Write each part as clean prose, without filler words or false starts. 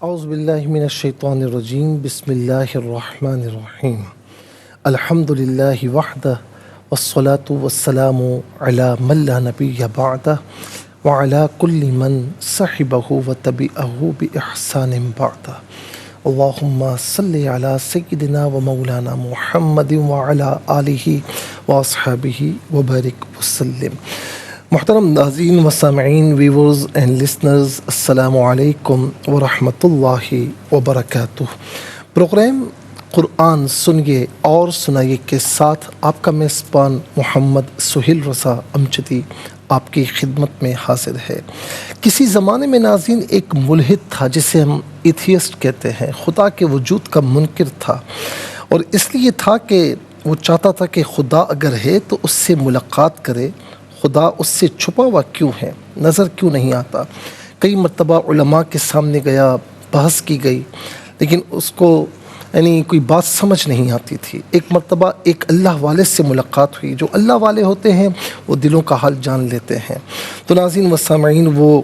اعوذ باللہ من الشیطان الرجیم بسم اللہ الرحمن الرحیم الحمد للہ وحدہ والصلاة والسلام علی من لا نبی بعدہ وعلی کل من صحبہ وتبعہ بإحسان بعدہ اللہم صلی علی سیدنا و مولانا محمد وعلی آلہ واصحابہ وبارک وسلم۔ محترم ناظرین و سامعین، ویورز اینڈ لسنرز، السلام علیکم ورحمۃ اللہ وبرکاتہ۔ پروگرام قرآن سنیے اور سنائیے کے ساتھ آپ کا میزبان محمد سہیل رضا امجدی آپ کی خدمت میں حاضر ہے۔ کسی زمانے میں ناظرین ایک ملحد تھا جسے ہم ایتھیسٹ کہتے ہیں، خدا کے وجود کا منکر تھا، اور اس لیے تھا کہ وہ چاہتا تھا کہ خدا اگر ہے تو اس سے ملاقات کرے، خدا اس سے چھپا ہوا کیوں ہے، نظر کیوں نہیں آتا۔ کئی مرتبہ علماء کے سامنے گیا، بحث کی گئی، لیکن اس کو کوئی بات سمجھ نہیں آتی تھی۔ ایک مرتبہ ایک اللہ والے سے ملاقات ہوئی۔ جو اللہ والے ہوتے ہیں وہ دلوں کا حال جان لیتے ہیں۔ تو ناظرین و سامعین، وہ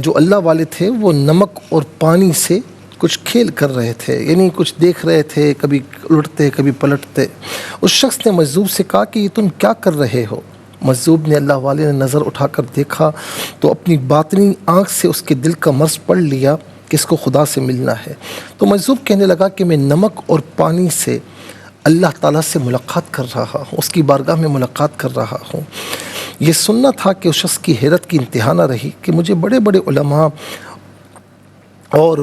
جو اللہ والے تھے وہ نمک اور پانی سے کچھ کھیل کر رہے تھے، کچھ دیکھ رہے تھے، کبھی الٹتے کبھی پلٹتے۔ اس شخص نے مجذوب سے کہا کہ یہ تم کیا کر رہے ہو؟ مجذوب نے، اللہ والے نے نظر اٹھا کر دیکھا تو اپنی باطنی آنکھ سے اس کے دل کا مرض پڑھ لیا کہ اس کو خدا سے ملنا ہے۔ تو مجذوب کہنے لگا کہ میں نمک اور پانی سے اللہ تعالیٰ سے ملاقات کر رہا ہوں، اس کی بارگاہ میں ملاقات کر رہا ہوں۔ یہ سننا تھا کہ اس شخص کی حیرت کی انتہا نہ رہی کہ مجھے بڑے بڑے علماء اور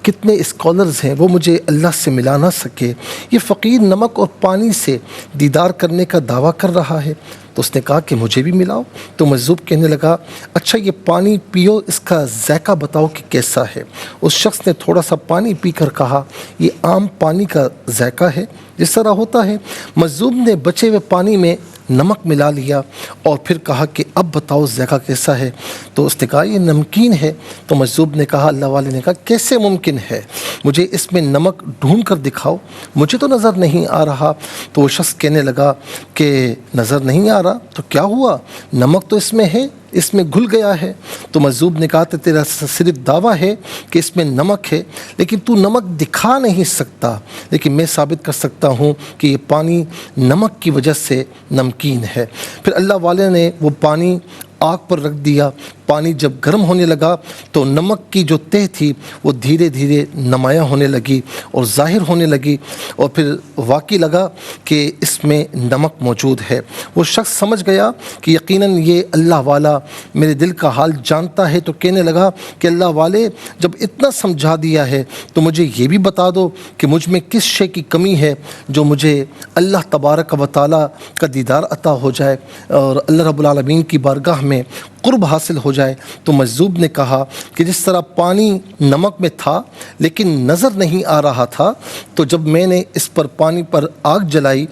کتنے اسکالرز ہیں، وہ مجھے اللہ سے ملا نہ سکے، یہ فقیر نمک اور پانی سے دیدار کرنے کا دعویٰ کر رہا ہے۔ تو اس نے کہا کہ مجھے بھی ملاؤ۔ تو مجذوب کہنے لگا، اچھا یہ پانی پیو، اس کا ذائقہ بتاؤ کہ کیسا ہے۔ اس شخص نے تھوڑا سا پانی پی کر کہا، یہ عام پانی کا ذائقہ ہے جس طرح ہوتا ہے۔ مجذوب نے بچے ہوئے پانی میں نمک ملا لیا اور پھر کہا کہ اب بتاؤ ذائقہ کیسا ہے۔ تو اس نے کہا یہ نمکین ہے۔ تو مجذوب نے کہا، اللہ والے نے کہا کیسے ممکن ہے، مجھے اس میں نمک ڈھونڈ کر دکھاؤ، مجھے تو نظر نہیں آ رہا۔ تو وہ شخص کہنے لگا کہ نظر نہیں آ رہا تو کیا ہوا، نمک تو اس میں ہے، اس میں گھل گیا ہے۔ تو مجذوب نے کہا کہ تیرا صرف دعویٰ ہے کہ اس میں نمک ہے، لیکن تو نمک دکھا نہیں سکتا، لیکن میں ثابت کر سکتا ہوں کہ یہ پانی نمک کی وجہ سے نمکین ہے۔ پھر اللہ والے نے وہ پانی آگ پر رکھ دیا۔ پانی جب گرم ہونے لگا تو نمک کی جو تہ تھی وہ دھیرے دھیرے نمایاں ہونے لگی اور ظاہر ہونے لگی، اور پھر واقعی لگا کہ اس میں نمک موجود ہے۔ وہ شخص سمجھ گیا کہ یقیناً یہ اللہ والا میرے دل کا حال جانتا ہے، تو کہنے لگا کہ اللہ والے جب اتنا سمجھا دیا ہے تو مجھے یہ بھی بتا دو کہ مجھ میں کس شے کی کمی ہے جو مجھے اللہ تبارک و تعالیٰ کا دیدار عطا ہو جائے اور اللہ رب العالمین کی بارگاہ میں قرب حاصل ہو جائے۔ تو مجذوب نے کہا کہ جس طرح پانی نمک میں تھا لیکن نظر نہیں آ رہا تھا، تو جب میں نے اس پر پانی پر آگ جلائی،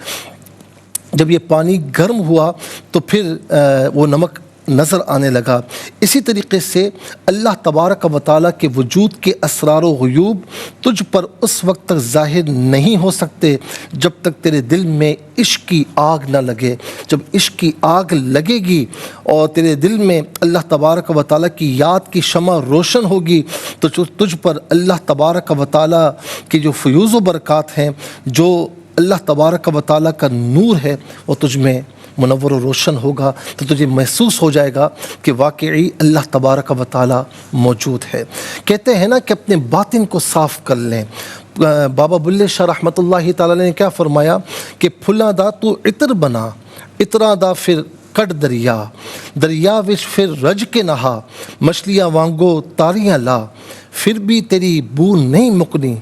جب یہ پانی گرم ہوا تو پھر وہ نمک نظر آنے لگا۔ اسی طریقے سے اللہ تبارک و تعالیٰ کے وجود کے اسرار و غیوب تجھ پر اس وقت تک ظاہر نہیں ہو سکتے جب تک تیرے دل میں عشق کی آگ نہ لگے۔ جب عشق کی آگ لگے گی اور تیرے دل میں اللہ تبارک و تعالیٰ کی یاد کی شمع روشن ہوگی تو تجھ پر اللہ تبارک و تعالیٰ کی جو فیوز و برکات ہیں، جو اللہ تبارک و تعالیٰ کا نور ہے، وہ تجھ میں منور و روشن ہوگا، تو تجھے محسوس ہو جائے گا کہ واقعی اللہ تبارک و تعالیٰ موجود ہے۔ کہتے ہیں نا کہ اپنے باطن کو صاف کر لیں۔ بابا بلے شاہ رحمۃ اللہ تعالیٰ نے کیا فرمایا کہ پھلاں دا تو عطر بنا، عطراں دا پھر کٹ دریا، دریا وچ پھر رج کے نہا، مچھلیاں وانگو تاریاں لا، پھر بھی تیری بو نہیں مکنی،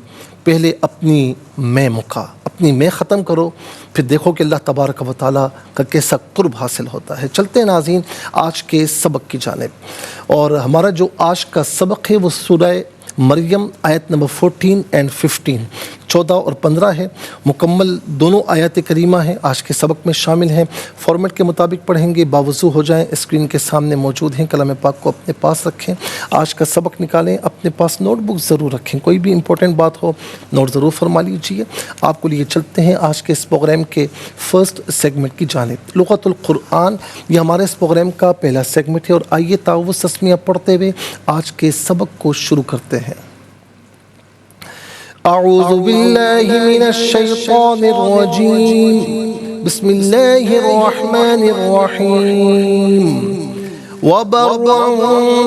پہلے اپنی میں مکا، اپنی میں ختم کرو، پھر دیکھو کہ اللہ تبارک و تعالیٰ کا کیسا قرب حاصل ہوتا ہے۔ چلتے ہیں ناظرین آج کے سبق کی جانب، اور ہمارا جو آج کا سبق ہے وہ سورہ مریم آیت نمبر 14 اور 15، 14 اور 15 ہے۔ مکمل دونوں آیات کریمہ ہیں، آج کے سبق میں شامل ہیں۔ فارمیٹ کے مطابق پڑھیں گے، باوضو ہو جائیں، اسکرین کے سامنے موجود ہیں۔ کلام پاک کو اپنے پاس رکھیں، آج کا سبق نکالیں، اپنے پاس نوٹ بک ضرور رکھیں، کوئی بھی امپورٹنٹ بات ہو نوٹ ضرور فرما لیجیے۔ آپ کو لیے چلتے ہیں آج کے اس پروگرام کے فرسٹ سیگمنٹ کی جانب، لغت القرآن۔ یہ ہمارے اس پروگرام کا پہلا سیگمنٹ ہے، اور آئیے تعوذ تسمیہ پڑھتے ہوئے آج کے سبق کو شروع کرتے ہیں۔ أعوذ بالله من الشيطان الرجيم بسم الله الرحمن الرحيم وبرا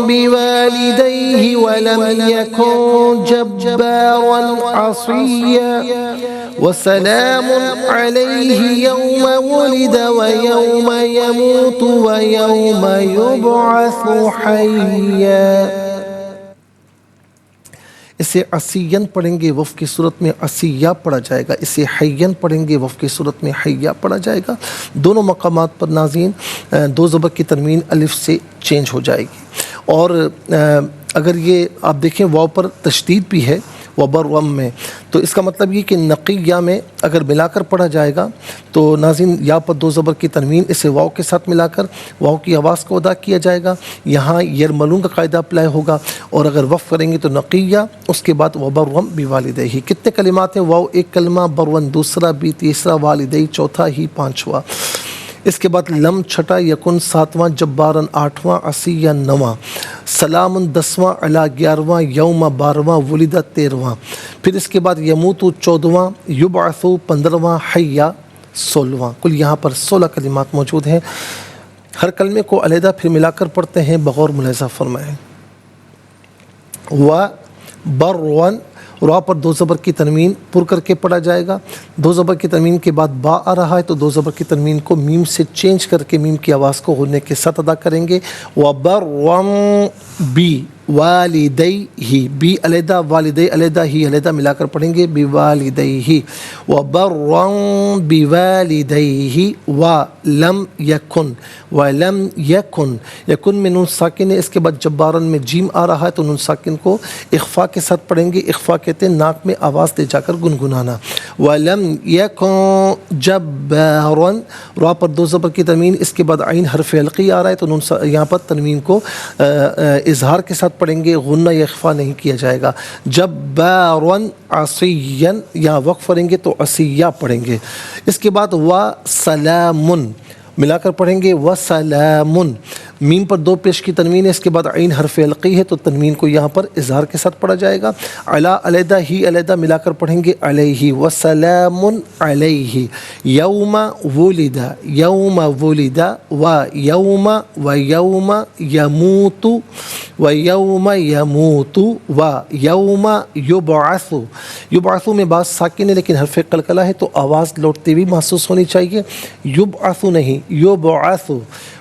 بوالديه ولم يكن جبارا عصيا وسلام عليه يوم ولد ويوم يموت ويوم يبعث حيا. اسے عصیاً پڑھیں گے وف کی صورت میں عصیہ پڑھا جائے گا، اسے حیاً پڑھیں گے وف کی صورت میں حیا پڑھا جائے گا. دونوں مقامات پر ناظرین دو زبر کی تنوین الف سے چینج ہو جائے گی. اور اگر یہ آپ دیکھیں واو پر تشدید بھی ہے وبرم میں، تو اس کا مطلب یہ کہ نقیہ میں اگر ملا کر پڑھا جائے گا تو ناظرین یا پر دو زبر کی تنوین اسے واو کے ساتھ ملا کر واو کی آواز کو ادا کیا جائے گا. یہاں یرملون کا قاعدہ اپلائی ہوگا. اور اگر وقف کریں گے تو نقیہ، اس کے بعد وبرم بوالدیہ. کتنے کلمات ہیں؟ واو ایک کلمہ، برون دوسرا، بی تیسرا، والدی چوتھا، ہی پانچواں. اس کے بعد لم چھٹا، یکن ساتواں، جبارن آٹھواں، عصیہ نواں، سلام 10واں، علا 11واں، یوم 12واں، ولدہ 13واں. پھر اس کے بعد یموت 14واں، یبعث 15واں، حیا 16واں. کل یہاں پر 16 کلمات موجود ہیں. ہر کلمے کو علیحدہ پھر ملا کر پڑھتے ہیں، بغور ملاحظہ فرمائیں. و برون، را پر دو زبر کی تنوین پر کر کے پڑھا جائے گا. دو زبر کی تنوین کے بعد با آ رہا ہے تو دو زبر کی تنوین کو میم سے چینج کر کے میم کی آواز کو غنّے کے ساتھ ادا کریں گے. وبرم بی والدیہ، بی علیحدہ، والدی علیحدہ، ہی علیحدہ ملا کر پڑھیں گے بوالدیہ. وبرم بوالدیہ ولم یکن، ولم یکن، یکن میں نون ساکن ہے. اس کے بعد جبارن میں جیم آ رہا ہے تو نون ساکن کو اخفا کے ساتھ پڑھیں گے. اخفا کہتے ہیں ناک میں آواز دے جا کر گنگنانا. وَلَمْ يَكُنْ جَبَّارًا، را پر دو زبر کی تنوین، اس کے بعد عین حرف حلقی آ رہا ہے تو یہاں پر تنوین کو اظہار کے ساتھ پڑھیں گے، غنہ یا اخفا نہیں کیا جائے گا. جَبَّارًا عَصِيًّا، یہاں وقف کریں گے تو عصیہ پڑھیں گے. اس کے بعد وَسَلَامٌ ملا کر پڑھیں گے وَسَلَامٌ. میم پر دو پیش کی تنوین ہے، اس کے بعد عین حرف حلقی ہے تو تنوین کو یہاں پر اظہار کے ساتھ پڑھا جائے گا. علا علیحدہ، ہی علیحدہ ملا کر پڑھیں گے علیہ. وَسَلَامٌ علیہ. یوم ولد، یوم ولد، ویوم یموت، ویوم یموت، ویوم یبعث. یبعث میں بعض ساکن ہے لیکن حرف قلقلہ ہے تو آواز لوٹتے ہوئی محسوس ہونی چاہیے. یبعث نہیں، یبعث.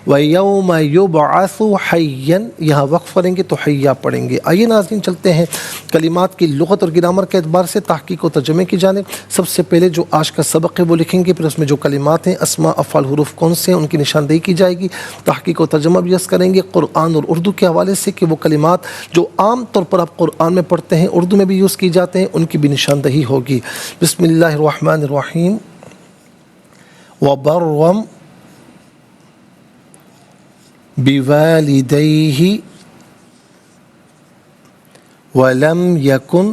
وَيَوْمَ يُبْعَثُ حَيًّا، یہاں وقف کریں گے تو حیا پڑھیں گے. آئیے ناظرین چلتے ہیں کلمات کی لغت اور گرامر کے اعتبار سے تحقیق و ترجمے کی جانب. سب سے پہلے جو آج کا سبق ہے وہ لکھیں گے، پھر اس میں جو کلمات ہیں، اسماء، افعال، حروف کون سے ہیں ان کی نشاندہی کی جائے گی. تحقیق و ترجمہ بھی عرض کریں گے قرآن اور اردو کے حوالے سے کہ وہ کلمات جو عام طور پر آپ قرآن میں پڑھتے ہیں اردو میں بھی یوز کی جاتے ہیں ان کی بھی نشاندہی ہوگی. بسم اللہ الرحمن الرحیم. وبرم بوالدیہ ولم یکن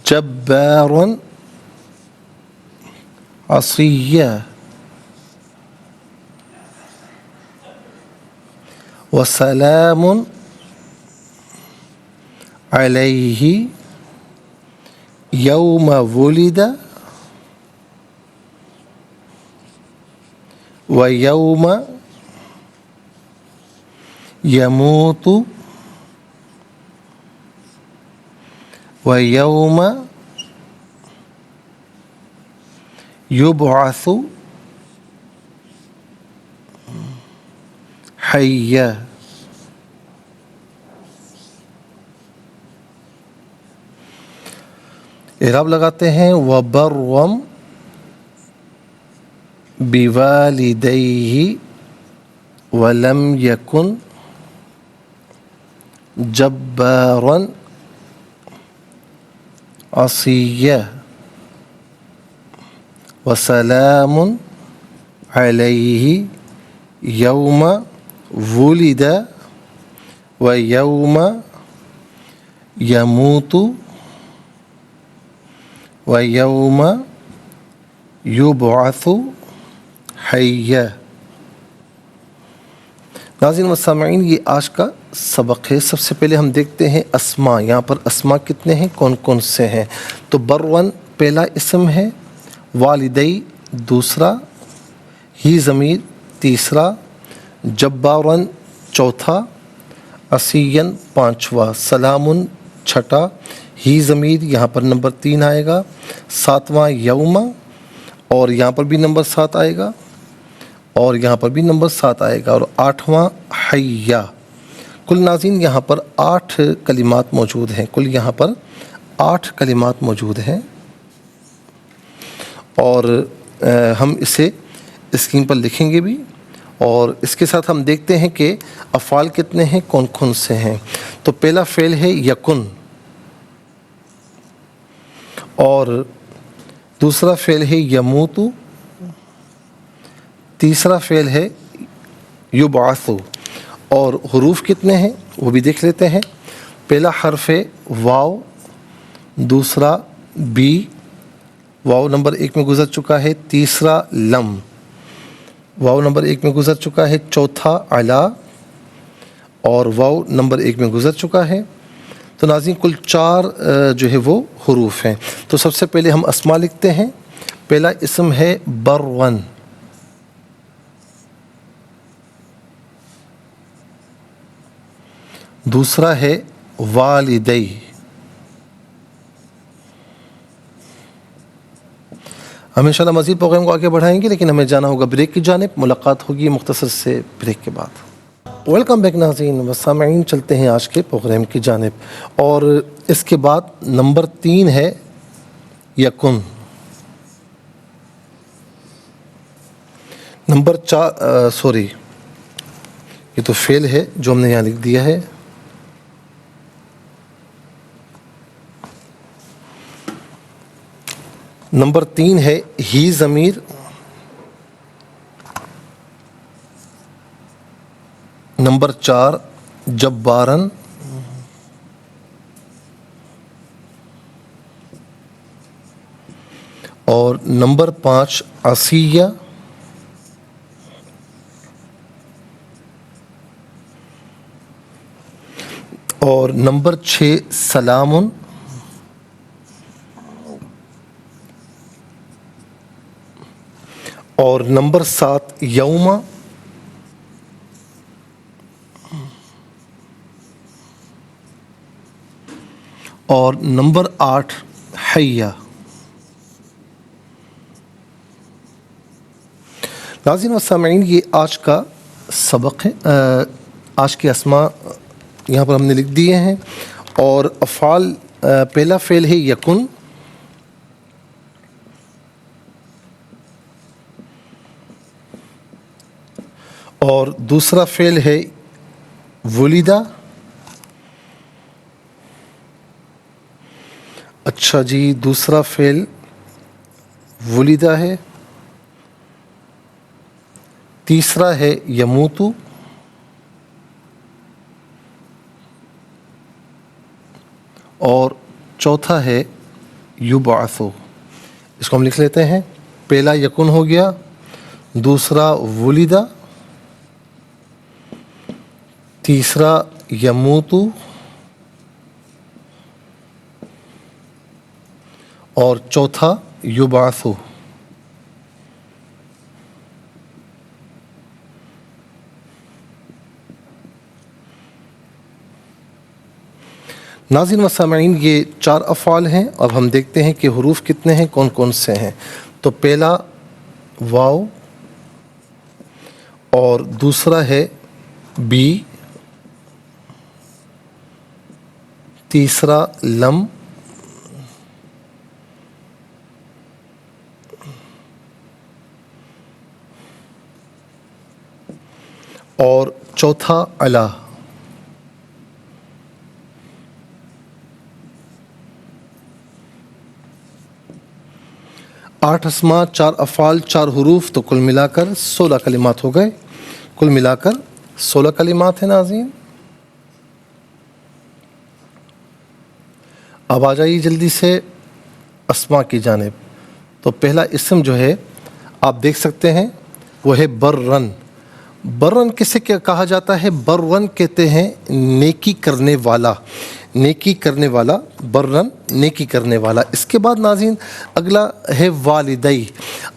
جبارا عصیا وسلام علیہ یوم ولد ویوم یموت ویوم یبعث حیا. اعراب لگاتے ہیں وبرم بوالدیہ ولم یکن جبارا عصیا وسلام علیہ یوم ولد ویوم یموت وَيَوْمَ يُبْعَثُ حَيًّا. ناظرین و سامعین، یہ آج کا سبق ہے۔ سب سے پہلے ہم دیکھتے ہیں اسما۔ یہاں پر اسما کتنے ہیں، کون کون سے ہیں؟ تو برون پہلا اسم ہے، والدی دوسرا، ہی ضمیر تیسرا، جبارن چوتھا، عصین پانچواں، سلامن چھٹا، ہی ضمیر یہاں پر نمبر 3 آئے گا، ساتواں یوما، اور یہاں پر بھی نمبر 7 آئے گا، اور یہاں پر بھی نمبر 7 آئے گا، اور 8واں حیا۔ کل ناظرین یہاں پر 8 کلمات موجود ہیں، کل یہاں پر 8 کلمات موجود ہیں، اور ہم اسے اسکرین پر لکھیں گے بھی، اور اس کے ساتھ ہم دیکھتے ہیں کہ افعال کتنے ہیں، کون کون سے ہیں۔ تو پہلا فعل ہے یکن، اور دوسرا فعل ہے یموت، تیسرا فعل ہے یبعث، اور حروف کتنے ہیں وہ بھی دیکھ لیتے ہیں۔ پہلا حرف ہے واو، دوسرا بی، واو نمبر 1 میں گزر چکا ہے، تیسرا لم، واو نمبر 1 میں گزر چکا ہے، چوتھا علا، اور واو نمبر 1 میں گزر چکا ہے۔ تو ناظرین کل 4 جو ہے وہ حروف ہیں۔ تو سب سے پہلے ہم اسما لکھتے ہیں۔ پہلا اسم ہے برون، دوسرا ہے والدی، ہم انشاءاللہ مزید پروگرام کو آگے بڑھائیں گے، لیکن ہمیں جانا ہوگا بریک کی جانب۔ ملاقات ہوگی مختصر سے بریک کے بعد۔ ویلکم بیک ناظرین و سامعین، چلتے ہیں آج کے پروگرام کی جانب، اور اس کے بعد نمبر 3 ہے یکن، نمبر 4 یہ تو فعل ہے جو ہم نے یہاں لکھ دیا ہے۔ نمبر 3 ہے ہی ضمیر، نمبر 4 جبارن، اور نمبر 5 عصیہ، اور نمبر 6 سلامن، اور نمبر 7 یوما، اور نمبر 8 حیا۔ ناظرین و سامعین، یہ آج کا سبق ہے۔ آج کے اسما یہاں پر ہم نے لکھ دیے ہیں، اور افعال، پہلا فعل ہے یکن، اور دوسرا فعل ہے ولیدہ۔ اچھا جی، دوسرا فعل ولیدہ ہے، تیسرا ہے یموتو، اور چوتھا ہے یبعثو۔ اس کو ہم لکھ لیتے ہیں۔ پہلا یکن ہو گیا، دوسرا ولیدہ، تیسرا یموتو، اور چوتھا یبعثو۔ ناظرین و سامعین، یہ 4 افعال ہیں۔ اب ہم دیکھتے ہیں کہ حروف کتنے ہیں، کون کون سے ہیں۔ تو پہلا واو، اور دوسرا ہے بی، تیسرا لم، اور چوتھا علا۔ آٹھ اسما، 4 افعال، 4 حروف، تو کل ملا کر 16 کلمات ہو گئے۔ کل ملا کر 16 کلمات ہیں ناظرین۔ اب آ جائیے جلدی سے اسما کی جانب۔ تو پہلا اسم جو ہے آپ دیکھ سکتے ہیں وہ ہے برن۔ برن کسے کیا کہا جاتا ہے؟ برن کہتے ہیں نیکی کرنے والا، نیکی کرنے والا، برن نیکی کرنے والا۔ اس کے بعد ناظرین اگلا ہے والدی۔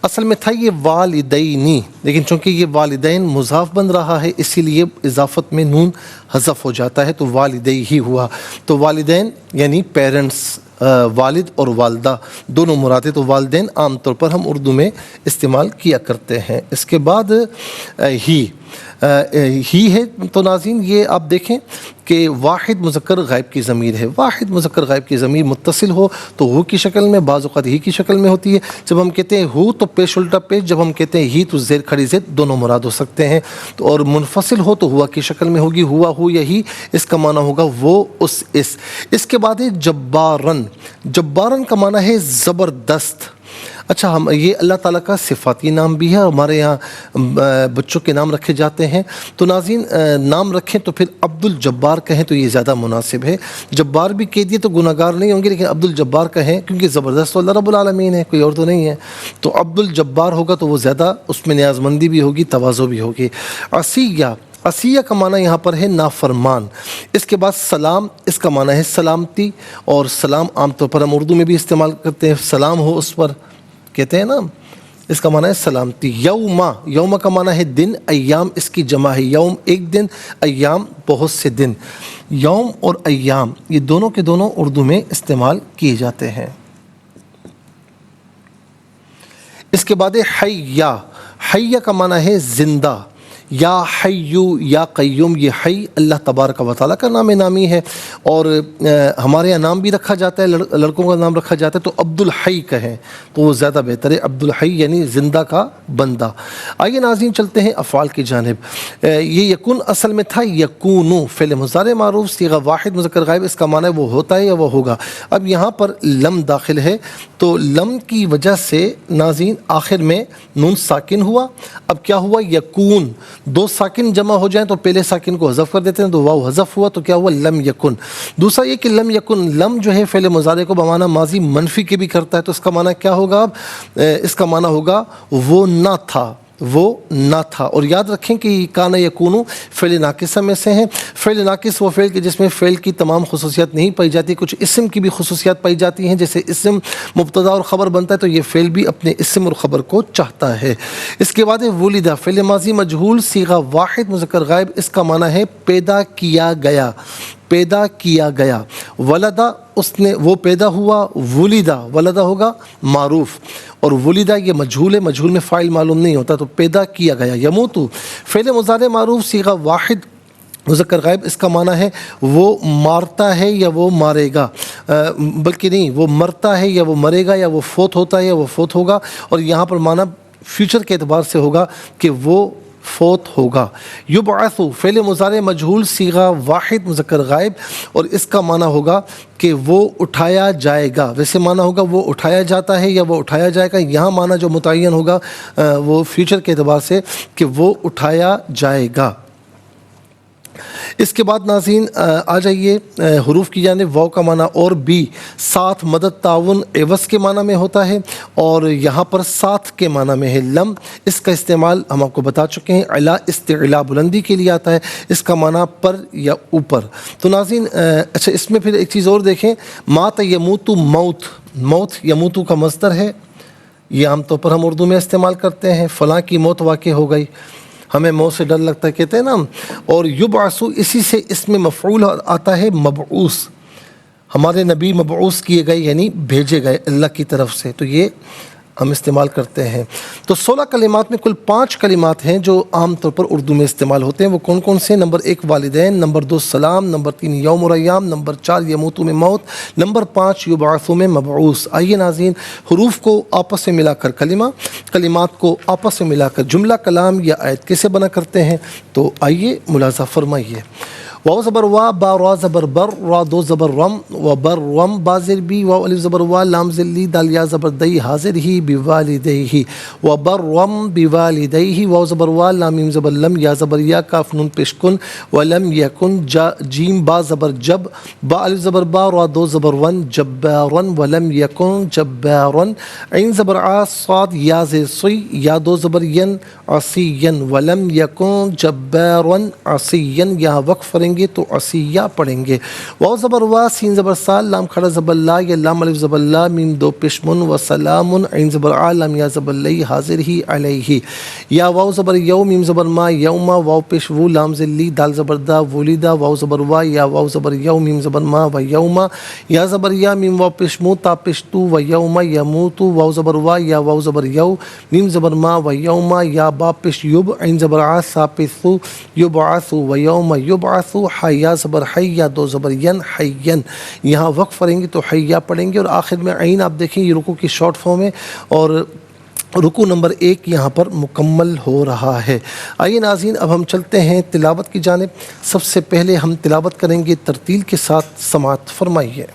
اصل میں تھا یہ والدینی، لیکن چونکہ یہ والدین مضاف بن رہا ہے اسی لیے اضافت میں نون حذف ہو جاتا ہے تو والدی ہی ہوا۔ تو والدین یعنی پیرنٹس، والد اور والدہ دونوں مراد ہیں، تو والدین عام طور پر ہم اردو میں استعمال کیا کرتے ہیں۔ اس کے بعد ہی ہے تو ناظرین یہ آپ دیکھیں کہ واحد مذکر غائب کی ضمیر ہے۔ واحد مذکر غائب کی ضمیر متصل ہو تو ہو کی شکل میں، بعض اوقات ہی کی شکل میں ہوتی ہے۔ جب ہم کہتے ہیں ہو تو پیش الٹا پیش، جب ہم کہتے ہیں ہی تو زیر کھڑی زید دونوں مراد ہو سکتے ہیں۔ تو اور منفصل ہو تو ہوا کی شکل میں ہوگی، ہوا ہو یا ہی، اس کا معنی ہوگا وہ اس اس۔ اس کے بعد ہے جبارن۔ جبارن کا معنی ہے زبردست۔ اچھا، ہم یہ اللہ تعالیٰ کا صفاتی نام بھی ہے، ہمارے یہاں بچوں کے نام رکھے جاتے ہیں تو ناظرین نام رکھیں تو پھر عبد الجبار کہیں تو یہ زیادہ مناسب ہے۔ جبار بھی کہہ دیے تو گناہ گار نہیں ہوں گے، لیکن عبد الجبار کہیں کیونکہ زبردست اللہ رب العالمین ہے، کوئی اور تو نہیں ہے، تو عبد الجبار ہوگا تو وہ زیادہ اس میں نیاز مندی بھی ہوگی، تواضع بھی ہوگی۔ عصیہ، عصیہ کا معنی یہاں پر ہے نافرمان۔ اس کے بعد سلام، اس کا معنی ہے سلامتی، اور سلام عام طور پر ہم اردو میں بھی استعمال کرتے ہیں، سلام ہو اس پر کہتے ہیں نا، اس کا معنی ہے سلامتی۔ یوما، یوم کا معنی ہے دن، ایام اس کی جمع ہے، یوم ایک دن، ایام بہت سے دن۔ یوم اور ایام یہ دونوں کے دونوں اردو میں استعمال کیے جاتے ہیں۔ اس کے بعد حیّا، حیّا کا معنی ہے زندہ۔ یا حیّو یا قیوم، یہ حی اللہ تبارک و تعالیٰ کا نام نامی ہے، اور ہمارے یہاں نام بھی رکھا جاتا ہے، لڑکوں کا نام رکھا جاتا ہے تو عبد الحی کہیں تو وہ زیادہ بہتر ہے، عبد الحی یعنی زندہ کا بندہ۔ آئیے ناظرین چلتے ہیں افعال کی جانب۔ یہ یکون اصل میں تھا یکونو، فعل مضارع معروف صیغہ واحد مذکر غائب، اس کا معنی ہے وہ ہوتا ہے یا وہ ہوگا۔ اب یہاں پر لم داخل ہے تو لم کی وجہ سے ناظرین آخر میں نون ساکن ہوا۔ اب کیا ہوا؟ یکون، دو ساکن جمع ہو جائیں تو پہلے ساکن کو حذف کر دیتے ہیں تو واو حذف ہوا تو کیا ہوا؟ لم یکن۔ دوسرا یہ کہ لم یکن، لم جو ہے فعل مضارع کو بمعنی ماضی منفی کے بھی کرتا ہے تو اس کا معنی کیا ہوگا؟ اب اس کا معنی ہوگا وہ نہ تھا، وہ نہ تھا۔ اور یاد رکھیں کہ کان یکونو فعل ناقصہ میں سے ہیں۔ فعل ناقص وہ فعل کہ جس میں فعل کی تمام خصوصیات نہیں پائی جاتی، کچھ اسم کی بھی خصوصیات پائی جاتی ہیں، جیسے اسم مبتدا اور خبر بنتا ہے تو یہ فعل بھی اپنے اسم اور خبر کو چاہتا ہے۔ اس کے بعد ولدہ، فعل ماضی مجہول صیغہ واحد مذکر غائب، اس کا معنی ہے پیدا کیا گیا، پیدا کیا گیا۔ ولدہ، اس نے وہ پیدا ہوا، ولدہ، ولدہ ہوگا معروف، اور ولدہ یہ مجہول ہے، مجہول میں فاعل معلوم نہیں ہوتا تو پیدا کیا گیا۔ یموتو، فعل مضارع معروف صیغہ واحد مذکر غائب، اس کا معنی ہے وہ مارتا ہے یا وہ مارے گا، بلکہ نہیں، وہ مرتا ہے یا وہ مرے گا، یا وہ فوت ہوتا ہے یا وہ فوت ہوگا، اور یہاں پر معنی فیوچر کے اعتبار سے ہوگا کہ وہ فوت ہوگا۔ یبعث، فعل مضارع مجہول صیغہ واحد مذکر غائب، اور اس کا معنی ہوگا کہ وہ اٹھایا جائے گا، ویسے معنی ہوگا وہ اٹھایا جاتا ہے یا وہ اٹھایا جائے گا، یہاں معنی جو متعین ہوگا وہ فیوچر کے اعتبار سے کہ وہ اٹھایا جائے گا۔ اس کے بعد ناظرین آ جائیے حروف کی جانب۔ واو کا معنی اور بھی، ساتھ، مدد، تعاون، عوض کے معنی میں ہوتا ہے، اور یہاں پر ساتھ کے معنی میں ہے۔ لم، اس کا استعمال ہم آپ کو بتا چکے ہیں، علا استعلا بلندی کے لیے آتا ہے، اس کا معنی پر یا اوپر۔ تو ناظرین اچھا اس میں پھر ایک چیز اور دیکھیں، مات یموتو، موت، موت یموتو کا مصدر ہے، یہ عام طور پر ہم اردو میں استعمال کرتے ہیں، فلاں کی موت واقع ہو گئی، ہمیں موت سے ڈر لگتا ہے کہتے ہیں نا۔ اور یبعث، اسی سے اس میں مفعول آتا ہے مبعوث، ہمارے نبی مبعوث کیے گئے یعنی بھیجے گئے اللہ کی طرف سے، تو یہ ہم استعمال کرتے ہیں۔ تو 16 کلمات میں کل 5 کلمات ہیں جو عام طور پر اردو میں استعمال ہوتے ہیں، وہ کون کون سے؟ نمبر 1 والدین، نمبر 2 سلام، نمبر 3 یوم اور ایام، نمبر 4 یموتو میں موت، نمبر 5 یبعثو میں مبعوث۔ آئیے ناظرین حروف کو آپس میں ملا کر کلمہ، کلمات کو آپس میں ملا کر جملہ، کلام یا آیت کیسے بنا کرتے ہیں، تو آئیے ملاحظہ فرمائیے۔ واو زبر وا با را زبر بر را دو زبر رم و بر رم با زیر بی واو الف زبر وا لام ذلی دال یا زبر دی حاضر ہی بوالدیہ و بر رم بوالدیہ واو زبر وا لام میم زبر لم یا زبر یا کاف نون پیش کن ولم یکن جیم با زبر جب با الف زبر با را دو زبر ون جبارا ولم یکن جبارا عین زبر ع صاد یا زیر سی یا دو زبر ین عصیا ولم یکن جبارا عصیا یہاں وقف کریں گے تو عصیہ پڑھیں گے واو زبر وا سین زبر سال لام کھڑا زبر لا یا لام الف زبر لا میم دو پشمن و سلام عین زبر ع لام یا زبر لی حاضر ہی علیہ یا واو زبر یو میم زبر ما یوما واو پیش و لام ذلی دال زبر دا ولیدا واو زبر وا یا واو زبر یو میم زبر ما و یوما یا زبر یا میم واو پیش مو تا پیش تو و یوما یموت واو زبر وا یا واو زبر یو میم زبر ما و یوما یا با پیش یب عین زبر ع سا پیش تو یبعث و یوم یبعث حیا زبر حی یا دو زبر ین حین یہاں وقف کریں گے تو حیا پڑھیں گے اور آخر میں عین آپ دیکھیں یہ رکوع کی شارٹ فارم ہے اور رکوع نمبر 1 یہاں پر مکمل ہو رہا ہے۔ آئیے ناظرین اب ہم چلتے ہیں تلاوت کی جانب۔ سب سے پہلے ہم تلاوت کریں گے ترتیل کے ساتھ، سماعت فرمائیے۔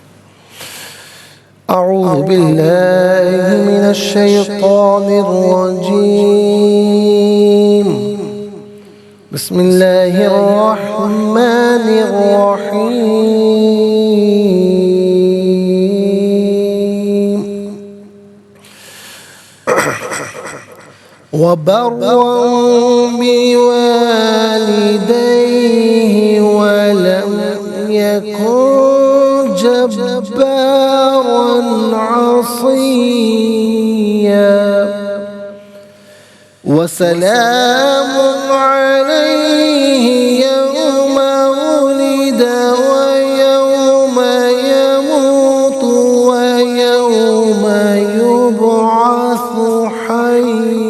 اعوذ باللہ من الشیطان الرجیم بسم اللہ الرحمن الرحیم وَبَرًّا بِوَالِدَيْهِ وَلَمْ يَكُنْ جَبَّارًا عَصِيًّا وَسَلَامٌ عَلَيْهِ يَوْمَ وُلِدَ وَيَوْمَ يَمُوتُ وَيَوْمَ يُبْعَثُ حَيًّا۔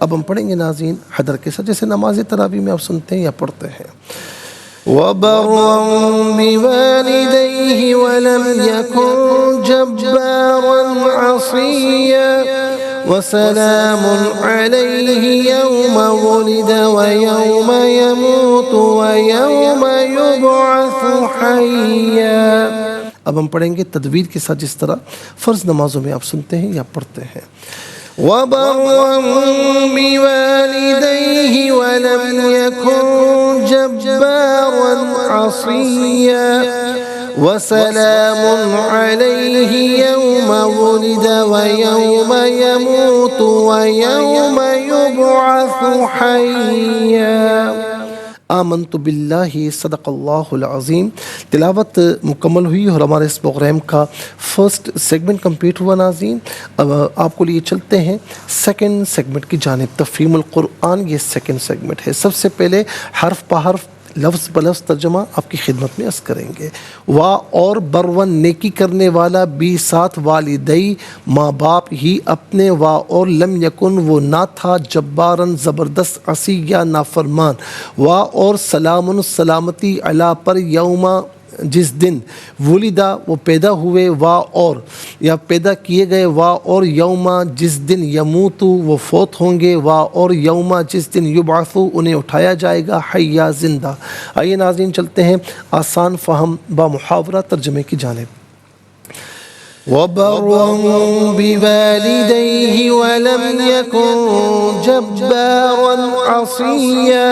اب ہم پڑھیں گے ناظرین حدر کے ساتھ، جیسے نماز تراویح میں آپ سنتے ہیں یا پڑھتے ہیں۔ وَبَرًّا بِوَالِدَيْهِ وَلَمْ يَكُنْ جَبَّارًا عَصِيًّا وَسَلَامٌ عَلَيْهِ يَوْمَ وُلِدَ وَيَوْمَ يَمُوتُ وَيَوْمَ يُبْعَثُ حَيًّا۔ اب ہم پڑھیں گے تدویر کے ساتھ، جس طرح فرض نمازوں میں آپ سنتے ہیں یا پڑھتے ہیں۔ وَبَرًّا بِوَالِدَيْهِ وَلَمْ يَكُنْ جَبَّارًا عَصِيًّا وَسَلَامٌ عَلَيْهِ يَوْمَ وُلِدَ وَيَوْمَ يَمُوتُ وَيَوْمَ يُبْعَثُ حَيًّا۔ آمنت باللہ صدق اللہ العظیم۔ تلاوت مکمل ہوئی اور ہمارے اس پروگرام کا فرسٹ سیگمنٹ کمپلیٹ ہوا ناظرین۔ اب آپ کو لیے چلتے ہیں سیکنڈ سیگمنٹ کی جانب۔ تفہیم القرآن یہ سیکنڈ سیگمنٹ ہے۔ سب سے پہلے حرف بحرف لفظ بلفظ ترجمہ آپ کی خدمت میں عرض کریں گے۔ وا اور برون نیکی کرنے والا، بی ساتھ والدی ماں باپ ہی اپنے، وا اور لم یکن وہ نہ تھا، جبارن زبردست، عصیہ نافرمان، وا اور سلامن سلامتی، علی پر، یوما جس دن، ولیدہ وہ پیدا ہوئے، وا اور یا پیدا کیے گئے، وا اور یوما جس دن، یموتو وہ فوت ہوں گے، وا اور یوما جس دن، یبعثو انہیں اٹھایا جائے گا، حیا زندہ۔ آئیے ناظرین چلتے ہیں آسان فہم با محاورہ ترجمے کی جانب۔ وَبَرًّا بِوَالِدَيْهِ وَلَمْ يَكُنْ جَبَّارًا عَصِيًّا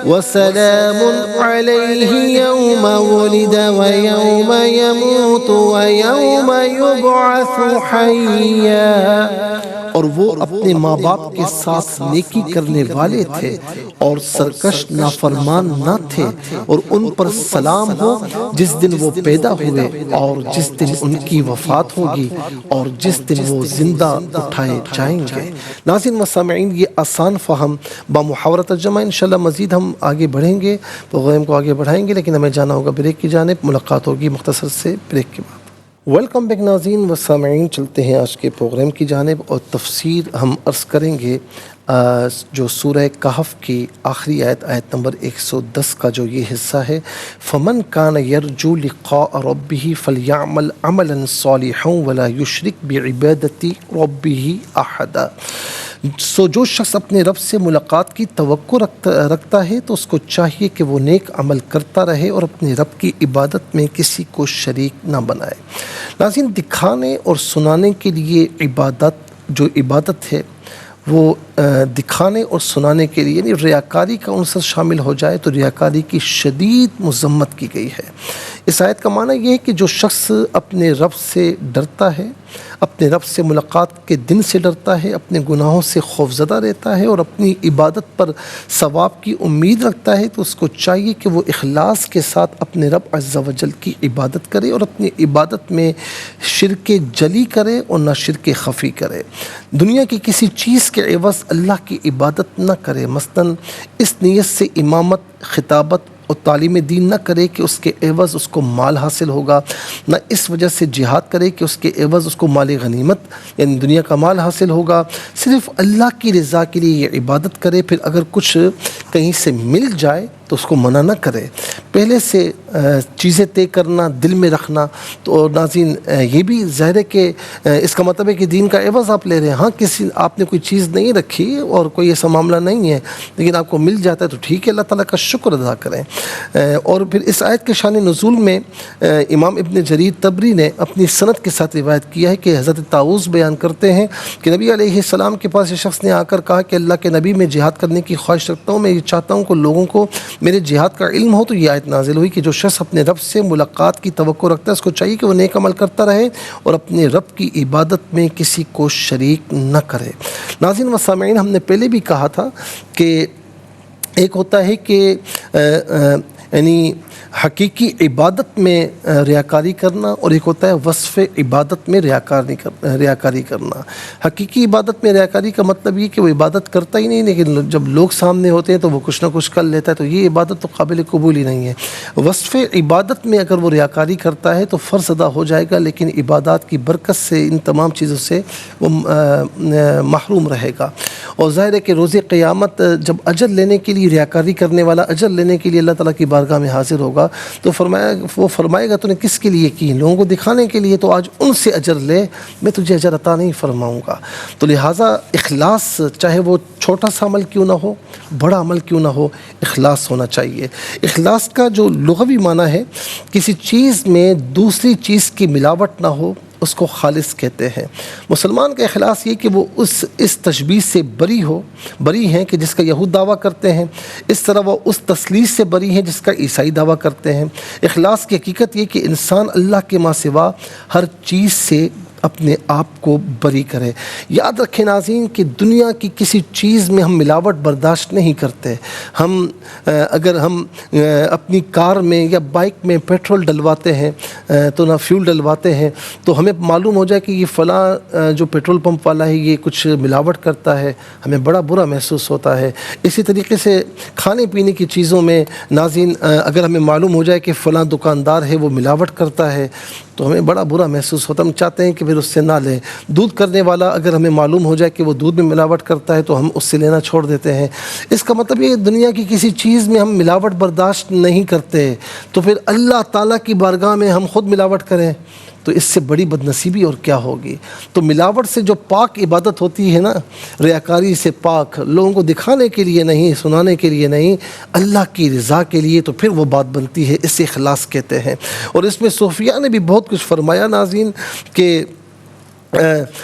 وَسَلَامٌ عَلَيْهِ يَوْمَ وُلِدَ وَيَوْمَ يَمُوتُ وَيَوْمَ يُبْعَثُ حَيًّا۔ اور وہ اپنے ماں باپ کے ساتھ نیکی کرنے والے تھے اور سرکش نافرمان نہ تھے، اور ان پر سلام ہو جس دن وہ پیدا ہوئے اور جس دن ان کی وفات ہوگی اور جس دن وہ زندہ اٹھائے جائیں گے۔ ناظرین و سامعین، یہ آسان فہم با محاورہ ترجمہ۔ انشاءاللہ مزید ہم آگے بڑھیں گے، پروگرام کو آگے بڑھائیں گے، لیکن ہمیں جانا ہوگا بریک کی جانب۔ ملاقات ہوگی مختصر سے بریک کے بعد۔ ویلکم بیک ناظرین و سامعین، چلتے ہیں آج کے پروگرام کی جانب اور تفسیر ہم عرض کریں گے جو سورہ کہف کی آخری آیت، آیت نمبر 110 کا جو یہ حصہ ہے، فَمَنْ كَانَ يَرْجُو لِقَاءَ رَبِّهِ فَلْيَعْمَلْ عَمَلًا صَالِحًا وَلَا يُشْرِكْ بِعِبَادَةِ رَبِّهِ أَحَدًا۔ سو جو شخص اپنے رب سے ملاقات کی توقع رکھتا ہے تو اس کو چاہیے کہ وہ نیک عمل کرتا رہے اور اپنے رب کی عبادت میں کسی کو شریک نہ بنائے۔ ناظرین، دکھانے اور سنانے کے لیے عبادت ہے وہ دکھانے اور سنانے کے لیے، یعنی ریاکاری کا عنصر شامل ہو جائے تو ریاکاری کی شدید مذمت کی گئی ہے۔ اس آیت کا معنی یہ ہے کہ جو شخص اپنے رب سے ڈرتا ہے، اپنے رب سے ملاقات کے دن سے ڈرتا ہے، اپنے گناہوں سے خوفزدہ رہتا ہے اور اپنی عبادت پر ثواب کی امید رکھتا ہے تو اس کو چاہیے کہ وہ اخلاص کے ساتھ اپنے رب عز و جل کی عبادت کرے اور اپنی عبادت میں شرک جلی کرے اور نہ شرک خفی کرے۔ دنیا کی کسی چیز کے عوض اللہ کی عبادت نہ کرے، مثلاً اس نیت سے امامت، خطابت اور تعلیم دین نہ کرے کہ اس کے عوض اس کو مال حاصل ہوگا، نہ اس وجہ سے جہاد کرے کہ اس کے عوض اس کو مال غنیمت یعنی دنیا کا مال حاصل ہوگا۔ صرف اللہ کی رضا کے لیے یہ عبادت کرے، پھر اگر کچھ کہیں سے مل جائے تو اس کو منع نہ کرے۔ پہلے سے چیزیں طے کرنا، دل میں رکھنا، تو ناظرین یہ بھی ظاہر ہے کہ اس کا مطلب ہے کہ دین کا عوض آپ لے رہے ہیں۔ ہاں، آپ نے کوئی چیز نہیں رکھی اور کوئی ایسا معاملہ نہیں ہے لیکن آپ کو مل جاتا ہے تو ٹھیک ہے، اللہ تعالیٰ کا شکر ادا کریں۔ اور پھر اس آیت کے شان نزول میں امام ابن جریر طبری نے اپنی سند کے ساتھ روایت کیا ہے کہ حضرت طاؤوس بیان کرتے ہیں کہ نبی علیہ السلام کے پاس ایک شخص نے آ کر کہا کہ اللہ کے نبی، میں جہاد کرنے کی خواہش رکھتا ہوں، میں یہ چاہتا ہوں کہ لوگوں کو میرے جہاد کا علم ہو۔ تو یہ آیت نازل ہوئی کہ جو شخص اپنے رب سے ملاقات کی توقع رکھتا ہے اس کو چاہیے کہ وہ نیک عمل کرتا رہے اور اپنے رب کی عبادت میں کسی کو شریک نہ کرے۔ ناظرین و سامعین، ہم نے پہلے بھی کہا تھا کہ ایک ہوتا ہے کہ یعنی حقیقی عبادت میں ریاکاری کرنا اور ایک ہوتا ہے وصف عبادت میں ریاکاری کرنا۔ حقیقی عبادت میں ریاکاری کا مطلب یہ کہ وہ عبادت کرتا ہی نہیں لیکن جب لوگ سامنے ہوتے ہیں تو وہ کچھ نہ کچھ کر لیتا ہے، تو یہ عبادت تو قابل قبول ہی نہیں ہے۔ وصف عبادت میں اگر وہ ریاکاری کرتا ہے تو فرض ادا ہو جائے گا لیکن عبادات کی برکت سے ان تمام چیزوں سے وہ محروم رہے گا۔ اور ظاہر ہے کہ روز قیامت جب اجر لینے کے لیے ریاکاری کرنے والا اجر لینے کے لیے اللہ تعالیٰ کی بارگاہ میں حاضر ہوگا تو وہ فرمائے گا تو نے کس کے لیے کی؟ لوگوں کو دکھانے کے لیے، تو آج ان سے اجر لے، میں تجھے اجر عطا نہیں فرماؤں گا۔ تو لہٰذا اخلاص، چاہے وہ چھوٹا سا عمل کیوں نہ ہو، بڑا عمل کیوں نہ ہو، اخلاص ہونا چاہیے۔ اخلاص کا جو لغوی معنی ہے، کسی چیز میں دوسری چیز کی ملاوٹ نہ ہو، اس کو خالص کہتے ہیں۔ مسلمان کا اخلاص یہ کہ وہ اس تشبیہ سے بری ہیں کہ جس کا یہود دعویٰ کرتے ہیں، اس طرح وہ اس تثلیث سے بری ہیں جس کا عیسائی دعویٰ کرتے ہیں۔ اخلاص کی حقیقت یہ کہ انسان اللہ کے ماں سوا ہر چیز سے اپنے آپ کو بری کرے۔ یاد رکھیں ناظرین کہ دنیا کی کسی چیز میں ہم ملاوٹ برداشت نہیں کرتے۔ اگر ہم اپنی کار میں یا بائک میں پیٹرول ڈلواتے ہیں تو نہ فیول ڈلواتے ہیں تو ہمیں معلوم ہو جائے کہ یہ فلاں جو پیٹرول پمپ والا ہے یہ کچھ ملاوٹ کرتا ہے، ہمیں بڑا برا محسوس ہوتا ہے۔ اسی طریقے سے کھانے پینے کی چیزوں میں ناظرین اگر ہمیں معلوم ہو جائے کہ فلاں دکاندار ہے وہ ملاوٹ کرتا ہے تو ہمیں بڑا برا محسوس ہوتا ہے، ہم چاہتے ہیں کہ پھر اس سے نہ لیں۔ دودھ کرنے والا اگر ہمیں معلوم ہو جائے کہ وہ دودھ میں ملاوٹ کرتا ہے تو ہم اس سے لینا چھوڑ دیتے ہیں۔ اس کا مطلب یہ دنیا کی کسی چیز میں ہم ملاوٹ برداشت نہیں کرتے، تو پھر اللہ تعالیٰ کی بارگاہ میں ہم خود ملاوٹ کریں تو اس سے بڑی بدنصیبی اور کیا ہوگی۔ تو ملاوٹ سے جو پاک عبادت ہوتی ہے نا، ریاکاری سے پاک، لوگوں کو دکھانے کے لیے نہیں، سنانے کے لیے نہیں، اللہ کی رضا کے لیے، تو پھر وہ بات بنتی ہے، اسے اخلاص کہتے ہیں۔ اور اس میں صوفیاء نے بھی بہت کچھ فرمایا ناظرین کہ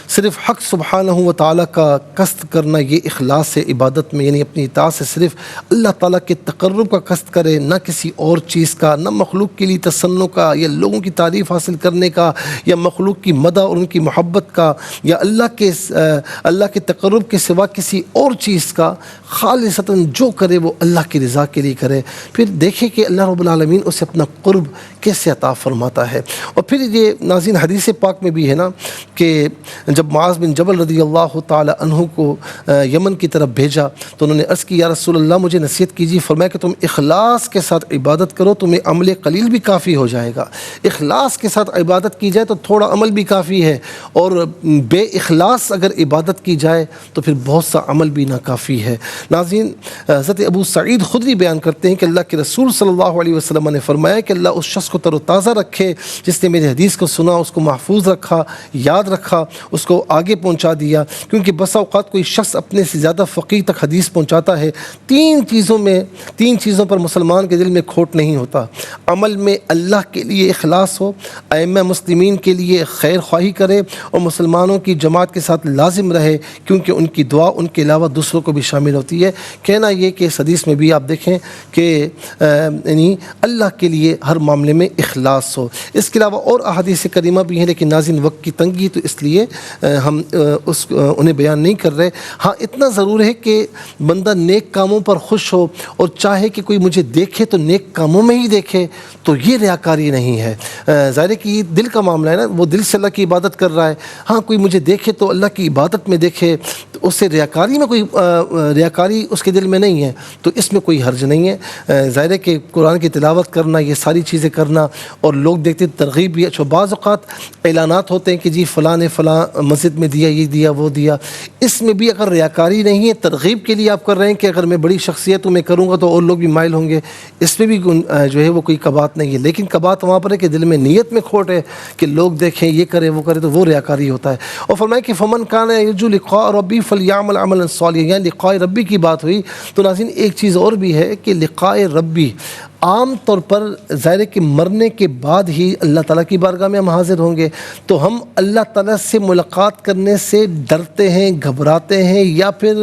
صرف حق سبحانہ و تعالیٰ کا قصد کرنا یہ اخلاص ہے عبادت میں، یعنی اپنی اطاعت سے صرف اللہ تعالیٰ کے تقرب کا قصد کرے، نہ کسی اور چیز کا، نہ مخلوق کے لیے تسنع کا یا لوگوں کی تعریف حاصل کرنے کا یا مخلوق کی مدح اور ان کی محبت کا یا اللہ کے تقرب کے سوا کسی اور چیز کا، خالصتاً جو کرے وہ اللہ کی رضا کے لیے کرے۔ پھر دیکھیں کہ اللہ رب العالمین اسے اپنا قرب کیسے عطا فرماتا ہے۔ اور پھر یہ ناظرین حدیث پاک میں بھی ہے نا کہ جب معاذ بن جبل رضی اللہ تعالی عنہ کو یمن کی طرف بھیجا تو انہوں نے عرض کی یا رسول اللہ مجھے نصیحت کیجیے، فرمایا کہ تم اخلاص کے ساتھ عبادت کرو، تمہیں عمل قلیل بھی کافی ہو جائے گا۔ اخلاص کے ساتھ عبادت کی جائے تو تھوڑا عمل بھی کافی ہے، اور بے اخلاص اگر عبادت کی جائے تو پھر بہت سا عمل بھی ناکافی ہے۔ ناظرین حضرت ابو سعید خدری بیان کرتے ہیں کہ اللہ کے رسول صلی اللہ علیہ وسلم نے فرمایا کہ اللہ اس شخص کو تر و تازہ رکھے جس نے میری حدیث کو سنا، اس کو محفوظ رکھا، یاد رکھا رکھا, اس کو آگے پہنچا دیا. کیونکہ بسا اوقات کوئی شخص اپنے سے زیادہ فقیر تک حدیث پہنچاتا ہے. تین چیزوں پر مسلمان کے دل میں کھوٹ نہیں ہوتا. عمل میں اللہ کے لیے اخلاص ہو, ائمہ مسلمین کے لیے خیر خواہی کرے, اور مسلمانوں کی جماعت کے ساتھ لازم رہے, کیونکہ ان کی دعا ان کے علاوہ دوسروں کو بھی شامل ہوتی ہے. کہنا یہ کہ اس حدیث میں بھی آپ دیکھیں کہ یعنی اللہ کے لیے ہر معاملے میں اخلاص ہو. اس کے علاوہ اور احادیث کریمہ بھی ہیں, لیکن ناظرین وقت کی تنگی تو اس لیے ہم انہیں بیان نہیں کر رہے. ہاں اتنا ضرور ہے کہ بندہ نیک کاموں پر خوش ہو اور چاہے کہ کوئی مجھے دیکھے تو نیک کاموں میں ہی دیکھے, تو یہ ریاکاری نہیں ہے. ظاہر ہے کہ یہ دل کا معاملہ ہے نا, وہ دل سے اللہ کی عبادت کر رہا ہے. ہاں کوئی مجھے دیکھے تو اللہ کی عبادت میں دیکھے, تو اس سے ریاکاری میں کوئی ریاکاری اس کے دل میں نہیں ہے, تو اس میں کوئی حرج نہیں ہے. ظاہر ہے کہ قرآن کی تلاوت کرنا, یہ ساری چیزیں کرنا, اور لوگ دیکھتے ترغیب بھی. اچھا بعض اوقات اعلانات ہوتے ہیں کہ جی فلاں نے فلاں مسجد میں دیا, یہ دیا وہ دیا, اس میں بھی اگر ریاکاری نہیں ہے, ترغیب کے لیے آپ کر رہے ہیں کہ اگر میں بڑی شخصیت ہوں میں کروں گا تو اور لوگ بھی مائل ہوں گے, اس میں بھی جو ہے وہ کوئی کبات نہیں ہے. لیکن کبات وہاں پر ہے کہ دل میں نیت میں کھوٹ ہے کہ لوگ دیکھیں, یہ کرے وہ کرے, تو وہ ریاکاری ہوتا ہے. اور فرمایا کہ فمن کان یرجو لقاء ربی فلیعمل عملا صالحا, یعنی لقاء ربی کی بات ہوئی. تو ناظرین ایک چیز اور بھی ہے کہ لقاء ربی عام طور پر ظاہر ہے کہ مرنے کے بعد ہی اللہ تعالیٰ کی بارگاہ میں ہم حاضر ہوں گے, تو ہم اللہ تعالیٰ سے ملاقات کرنے سے ڈرتے ہیں, گھبراتے ہیں, یا پھر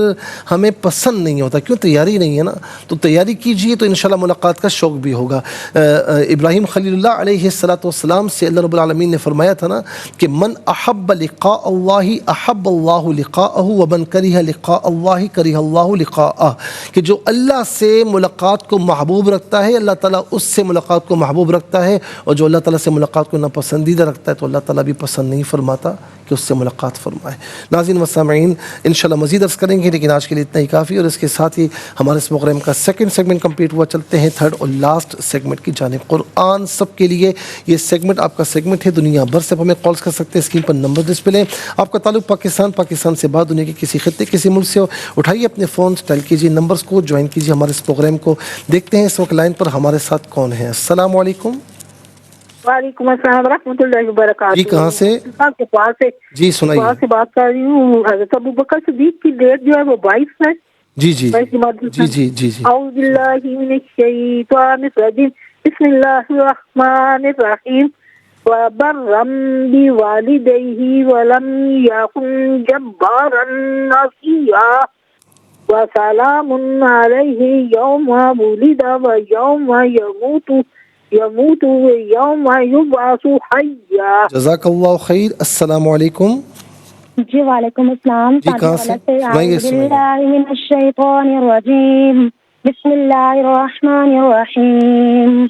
ہمیں پسند نہیں ہوتا. کیوں؟ تیاری نہیں ہے نا. تو تیاری کیجئے تو انشاءاللہ ملاقات کا شوق بھی ہوگا. ابراہیم خلیل اللہ علیہ السلام سے اللہ رب العالمین نے فرمایا تھا نا کہ من احب لقاء اللہ احب اللہ لقاءہ ومن کرہ لقاء اللہ کرہ اللہ لقاءہ, کہ جو اللہ سے ملاقات کو محبوب رکھتا ہے اللہ تعالیٰ اس سے ملاقات کو محبوب رکھتا ہے, اور جو اللہ تعالیٰ سے ملاقات کو ناپسندیدہ رکھتا ہے تو اللہ تعالیٰ بھی پسند نہیں فرماتا کہ اس سے ملاقات فرمائے. ناظرین و سامعین انشاءاللہ مزید عرض کریں گے, لیکن آج کے لیے اتنا ہی کافی. اور اس کے ساتھ ہی ہمارے اس پروگرام کا سیکنڈ سیگمنٹ کمپلیٹ ہوا. چلتے ہیں تھرڈ اور لاسٹ سیگمنٹ کی جانب. قرآن سب کے لیے یہ سیگمنٹ آپ کا سیگمنٹ ہے. دنیا بھر سے ہمیں کالز کر سکتے ہیں, اسکرین پر نمبر ڈسپلے ہیں. آپ کا تعلق پاکستان سے بعد دنیا کے کسی خطے کسی ملک سے ہو, اٹھائیے اپنے فون, ڈائل کیجیے نمبرز کو, جوائن کیجیے ہمارے اس پروگرام کو. دیکھتے ہیں اس وقت لائن پر ہمارے ساتھ کون ہے. السلام علیکم. وعلیکم السلام ورحمۃ اللہ وبرکاتہ. جی کہاں سے؟ کے پاس سے. جی سنائیے. وہاں سے بات کر رہی ہوں. حضرت ابوبکر صدیق کی ڈیٹ جو ہے وہ 22 ہے. جی جی جی جی جی. اعوذ باللہ من الشیطان الرجیم. بسم اللہ الرحمن الرحیم. وبرا بوالدیہ ولم یکن جبارا عصیا وسلام علیہ یوم ولد ویوم یموت ویوم یبعث حیا. جزاک اللہ خیر. السلام علیکم. جی وعلیکم السلام. جی کہاں سے؟ اعوذ باللہ من الشیطان الرجیم. بسم اللہ الرحمن الرحیم.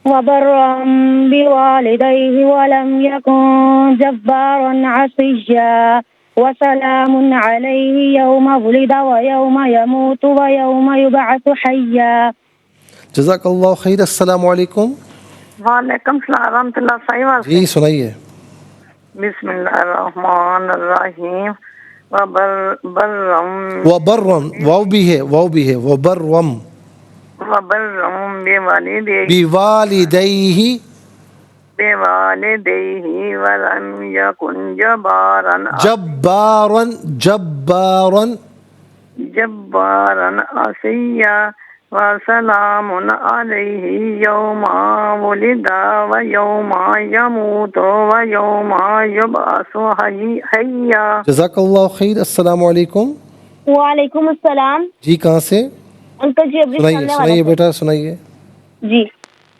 وبرا بوالدیہ ولم یکن جبارا عصیا وسلام علیہ یوم ولد ویوم یموت ویوم یبعث حیا. جزاک اللہ خیر. السلام علیکم. وعلیکم السلام ورحمۃ اللہ. صحیح. جی سنائیے. بسم اللہ الرحمن الرحیم. وبرم واو بھی ہے وبرم بوالدیہ ولم یکن جبارا عصیا وسلام علیہ یوم ولد ویوم یموت ویوم یبعث حیا. جزاک اللہ خیر. السلام علیکم. وعلیکم السلام. جی کہاں سے؟ انکل جی ابھی سنائیے بیٹا سنائیے. جی.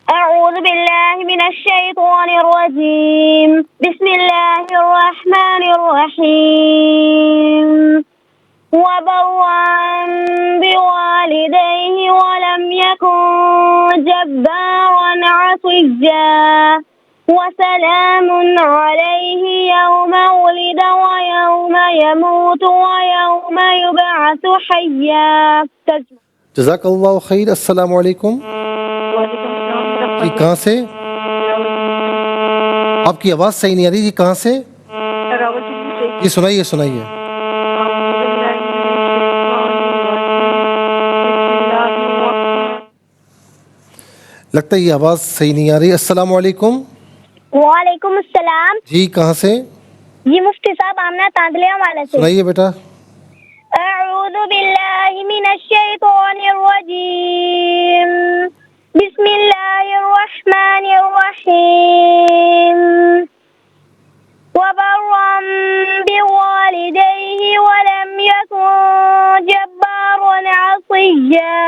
اعوذ باللہ من الشیطان الرجیم. بسم اللہ الرحمن الرحیم. وبرا بوالديه ولم يكن جبارا عصيا وسلام عليه يوم ولد ويوم يموت ويوم يبعث حيا. جزاک اللہ خیر. السلام علیکم. جی کہاں سے؟ آپ کی آواز صحیح نہیں آ رہی. جی کہاں سے؟ جی سنائیے. لگتا ہے یہ آواز صحیح نہیں آ رہی. السلام علیکم. وعلیکم السلام. جی کہاں سے؟ جی مفتی صاحب آمنہ تاندلیہ والے سے. سنائیے بیٹا. اعوذ باللہ من الشیطان الرجیم. بسم اللہ الرحمن الرحیم. وبرا بوالديه ولم يكن جبارا عصيا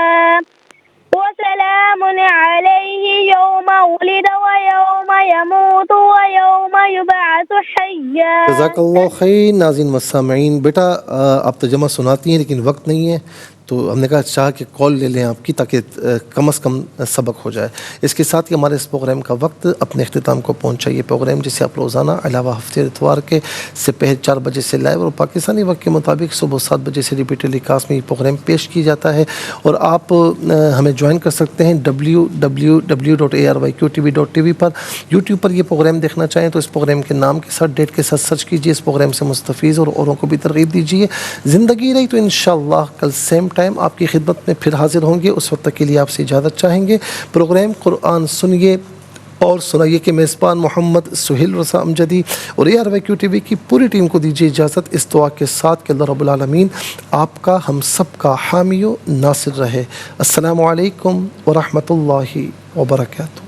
وسلام عليه يوم ولد ويوم يموت ويوم يبعث حيا. جزاک اللہ خیر. ناظرین و سامعین، بیٹا آپ ترجمہ سناتی ہیں لیکن وقت نہیں ہے، تو ہم نے کہا چاہ کہ کال لے لیں آپ کی تاکہ کم از کم سبق ہو جائے. اس کے ساتھ ہی ہمارے اس پروگرام کا وقت اپنے اختتام کو پہنچا. یہ پروگرام جسے آپ روزانہ علاوہ ہفتے اتوار کے سپہر 4 بجے سے لائیو اور پاکستانی وقت کے مطابق صبح 7 بجے سے ریپیٹڈلی کاسٹ میں یہ پروگرام پیش کی جاتا ہے. اور آپ ہمیں جوائن کر سکتے ہیں www.arYQTV.tv پر. یوٹیوب پر یہ پروگرام دیکھنا چاہیں تو اس پروگرام کے نام کے ساتھ ڈیٹ کے ساتھ سرچ کیجیے. اس پروگرام سے مستفیض اور اوروں کو بھی ترغیب دیجیے. زندگی رہی تو انشاءاللہ کل سیم ٹائم آپ کی خدمت میں پھر حاضر ہوں گے. اس وقت تک کے لیے آپ سے اجازت چاہیں گے. پروگرام قرآن سنیے اور سنائیے کے میزبان محمد سہیل رضا امجدی اور ARYQTV کی پوری ٹیم کو دیجیے اجازت اس دعا کے ساتھ کہ اللہ رب العالمین آپ کا ہم سب کا حامی و ناصر رہے. السلام علیکم ورحمۃ اللہ وبرکاتہ.